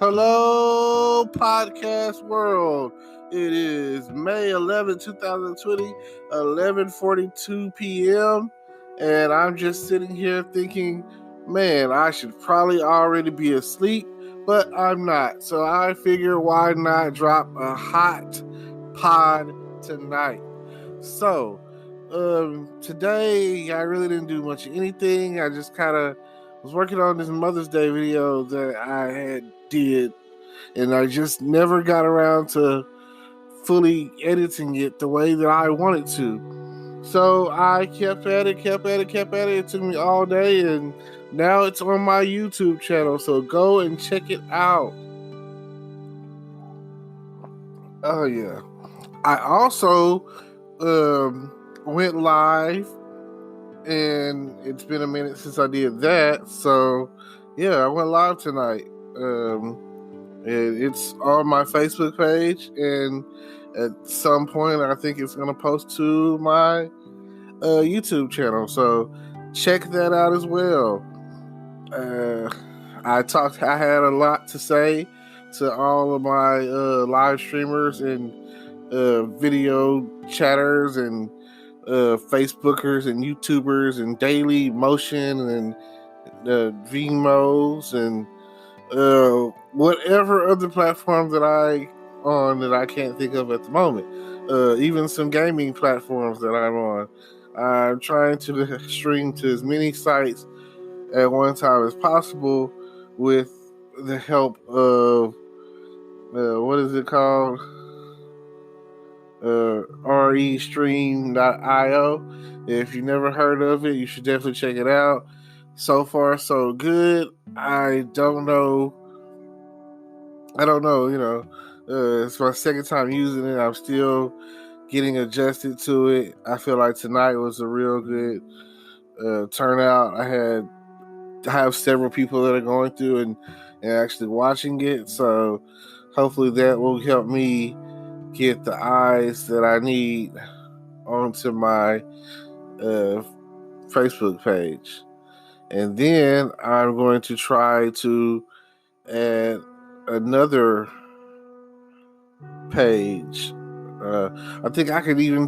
Hello, podcast world. It is May 11, 2020, 11:42 p.m. And I'm just sitting here thinking, man, I should probably already be asleep, but I'm not. So I figure why not drop a hot pod tonight. So, today I really didn't do much of anything. I just kind of was working on this Mother's Day video that I had did, and I just never got around to fully editing it the way that I wanted to. So I kept at it. It took me all day, and now it's on my YouTube channel. So go and check it out. Oh yeah. I also went live, and it's been a minute since I did that. So yeah, I went live tonight. It's on my Facebook page, and at some point I think it's going to post to my YouTube channel. So check that out as well. I had a lot to say to all of my live streamers and video chatters and Facebookers and YouTubers and Daily Motion and Vimos and whatever other platform that I can't think of at the moment. Even some gaming platforms that I'm on. I'm trying to stream to as many sites at one time as possible with the help of what is it called? restream.io. If you've never heard of it, you should definitely check it out. So far, so good. I don't know, it's my second time using it. I'm still getting adjusted to it. I feel like tonight was a real good turnout. I have several people that are going through and actually watching it. So hopefully that will help me get the eyes that I need onto my Facebook page. And then I'm going to try to add another page. I think I could do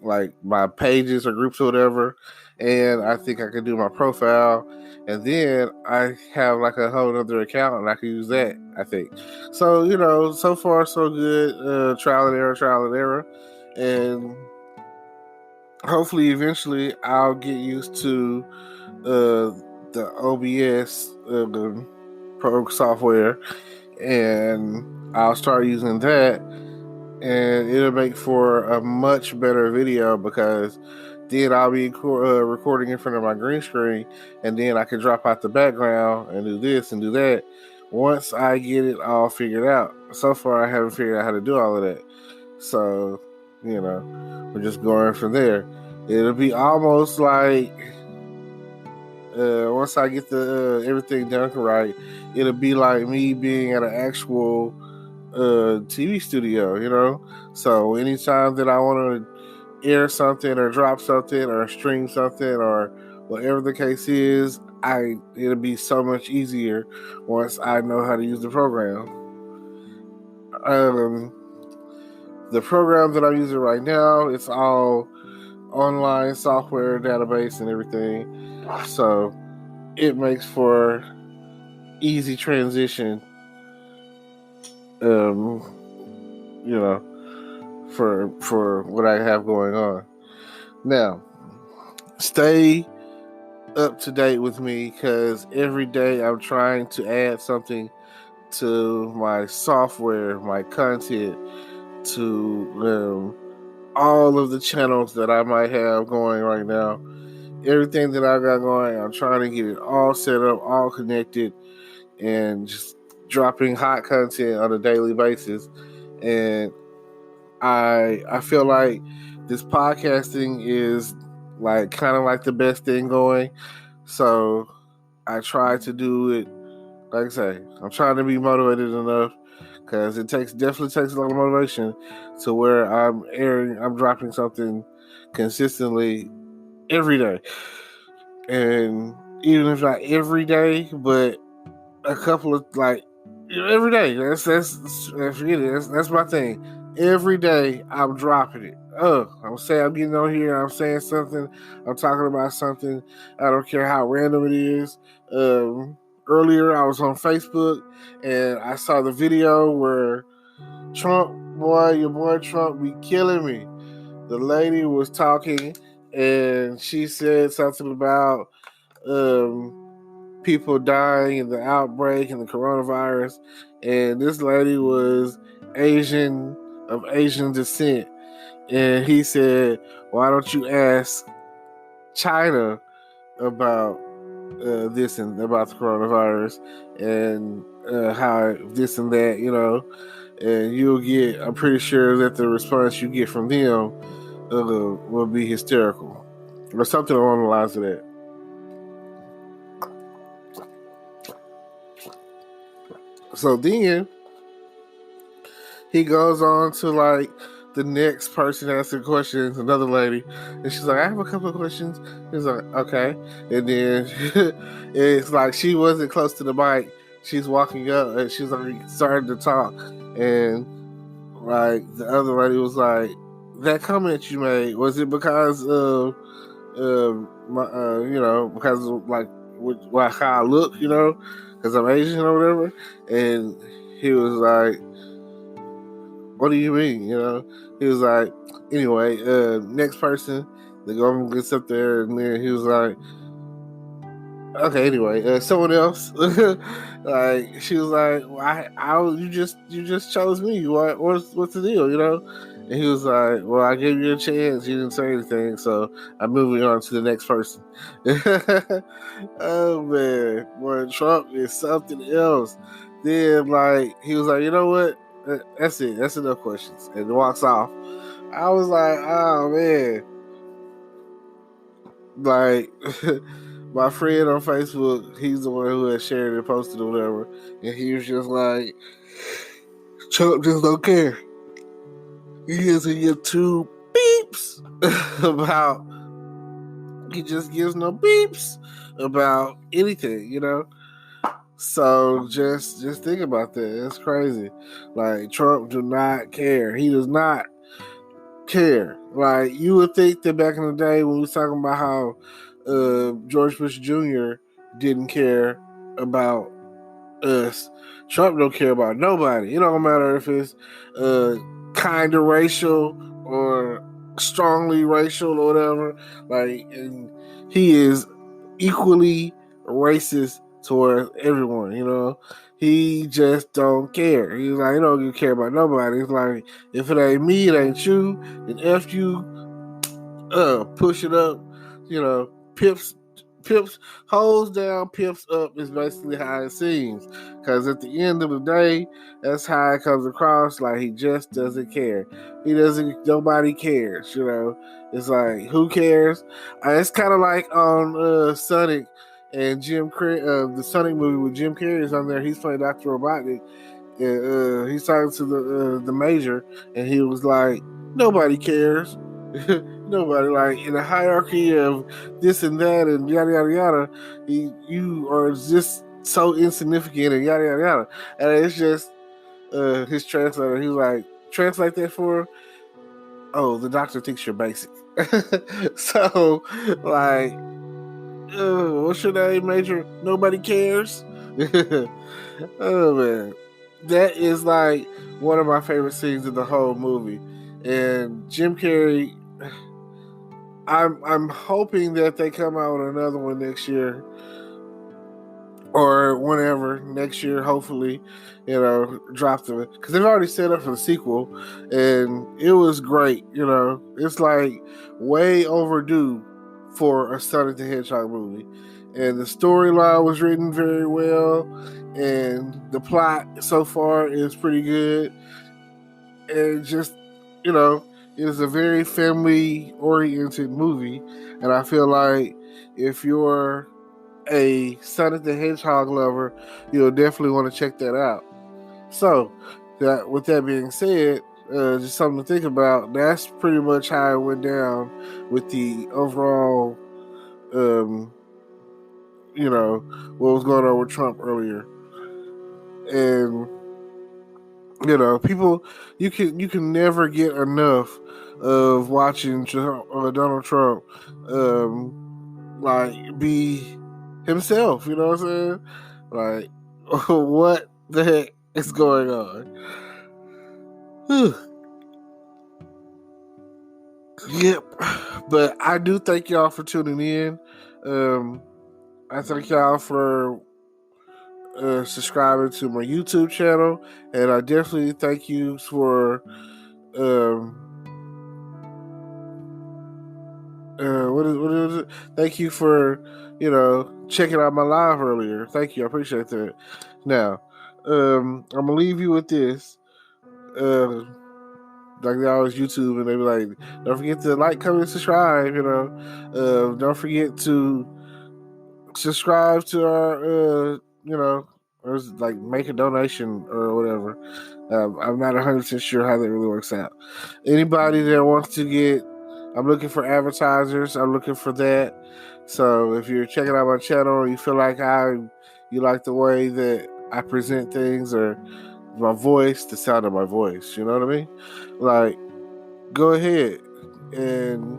like my pages or groups or whatever, and I think I could do my profile, and then I have like a whole other account and I can use that, I think. So, so far so good. Trial and error, and hopefully eventually I'll get used to the OBS pro software, and I'll start using that, and it'll make for a much better video, because then I'll be recording in front of my green screen, and then I can drop out the background and do this and do that once I get it all figured out. So far I haven't figured out how to do all of that, so we're just going from there. It'll be almost like once I get the everything done right, it'll be like me being at an actual TV studio, So anytime that I want to air something or drop something or stream something or whatever the case is, it'll be so much easier once I know how to use the program. The program that I'm using right now, it's all online software database and everything, so it makes for easy transition, for what I have going on. Now, stay up to date with me, because every day I'm trying to add something to my software, my content, to all of the channels that I might have going right now. Everything that I got going, I'm trying to get it all set up, all connected, and just dropping hot content on a daily basis. And I feel like this podcasting is like kind of like the best thing going. So I try to do it. Like I say, I'm trying to be motivated enough, because it definitely takes a lot of motivation to where I'm dropping something consistently every day. And even if not every day, but a couple of like every day. That's forget it. That's my thing. Every day I'm dropping it. I'm saying I'm getting on here. I'm saying something. I'm talking about something. I don't care how random it is. Earlier I was on Facebook and I saw the video where Trump, boy, your boy Trump be killing me. The lady was talking and she said something about people dying in the outbreak and the coronavirus, and this lady was of Asian descent, and he said, "Why don't you ask China about this and about the coronavirus and how this and that, and you'll get. I'm pretty sure that the response you get from them will be hysterical, or something along the lines of that." So then he goes on to like the next person asking questions, another lady, and she's like, "I have a couple of questions." He's like, "Okay," and then it's like she wasn't close to the mic. She's walking up and she's already starting to talk, and like the other lady was like, "That comment you made, was it because of because of like how I look, because I'm Asian or whatever?" And he was like, "What do you mean?" He was like, "Anyway, next person." The government gets up there, and then he was like, "Okay, anyway, someone else." Like she was like, well, you just chose me. What's the deal?" And he was like, "Well, I gave you a chance. You didn't say anything, so I'm moving on to the next person." Oh man, boy, Trump is something else. Then like he was like, "You know what? That's it. That's enough questions," and walks off. I was like, "Oh man!" Like my friend on Facebook, he's the one who had shared it, posted or whatever, and he was just like, "Trump just don't care. He doesn't give two beeps about. He just gives no beeps about anything, So just think about that. It's crazy. Like Trump do not care. He does not care. Like you would think that back in the day when we was talking about how George Bush Jr. didn't care about us, Trump don't care about nobody. It don't matter if it's kind of racial or strongly racial or whatever. Like, and he is equally racist toward everyone. He just don't care. He's like, he don't care about nobody. He's like, if it ain't me, it ain't you. And F you, push it up. Pips, hoes down, pips up is basically how it seems. Because at the end of the day, that's how it comes across. Like he just doesn't care. Nobody cares. It's like, who cares? It's kind of like on Sonic and Jim Carrey, the Sonic movie with Jim Carrey is on there. He's playing Dr. Robotnik. And he's talking to the major, and he was like, "Nobody cares." Nobody, like in the hierarchy of this and that and yada yada yada, you are just so insignificant and yada yada yada. And it's just his translator. He was like, "Translate that for." "Oh, the doctor thinks you're basic." So, like, what's your name, Major? Nobody cares. Oh man, that is like one of my favorite scenes in the whole movie. And Jim Carrey, I'm hoping that they come out with another one next year or whenever next year. Hopefully, drop them because they've already set up for the sequel, and it was great. It's like way overdue for a Sonic the Hedgehog movie, and the storyline was written very well, and the plot so far is pretty good, and just it is a very family oriented movie, and I feel like if you're a Sonic the Hedgehog lover, you'll definitely want to check that out. So, with that being said, just something to think about. That's pretty much how it went down with the overall, what was going on with Trump earlier. And people, you can never get enough of watching Donald Trump, like be himself. You know what I'm saying? Like, what the heck is going on? Yep. But I do thank y'all for tuning in. I thank y'all for subscribing to my YouTube channel, and I definitely thank you for what is it? Thank you for checking out my live earlier. Thank you, I appreciate that. Now, I'm gonna leave you with this. Like they always YouTube, and they be like, "Don't forget to like, comment, subscribe." Don't forget to subscribe to our or like make a donation or whatever. I'm not 100% sure how that really works out. Anybody that wants to I'm looking for advertisers. I'm looking for that. So if you're checking out my channel or you feel like you like the way that I present things or my voice, the sound of my voice, you know what I mean? Like, go ahead and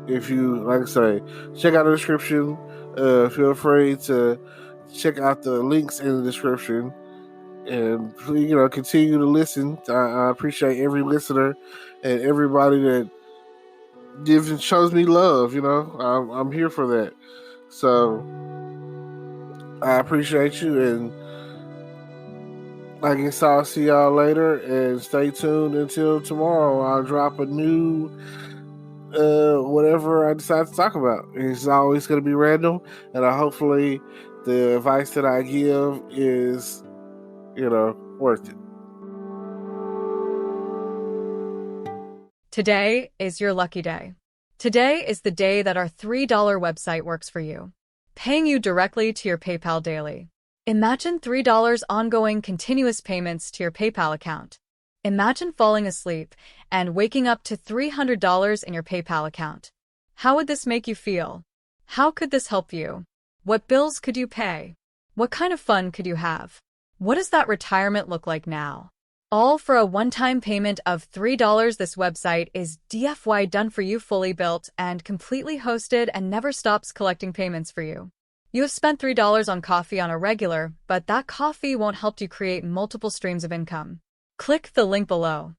if you, like I say, check out the description. Feel free to check out the links in the description, and please, continue to listen. I appreciate every listener and everybody that gives and shows me love. I'm here for that. So I appreciate you, and I guess I'll see y'all later. And stay tuned until tomorrow. I'll drop a new whatever I decide to talk about. It's always going to be random, and hopefully the advice that I give is, worth it. Today is your lucky day. Today is the day that our $3 website works for you, paying you directly to your PayPal daily. Imagine $3 ongoing continuous payments to your PayPal account. Imagine falling asleep and waking up to $300 in your PayPal account. How would this make you feel? How could this help you? What bills could you pay? What kind of fun could you have? What does that retirement look like now? All for a one-time payment of $3. This website is DFY done for you, fully built and completely hosted, and never stops collecting payments for you. You have spent $3 on coffee on a regular, but that coffee won't help you create multiple streams of income. Click the link below.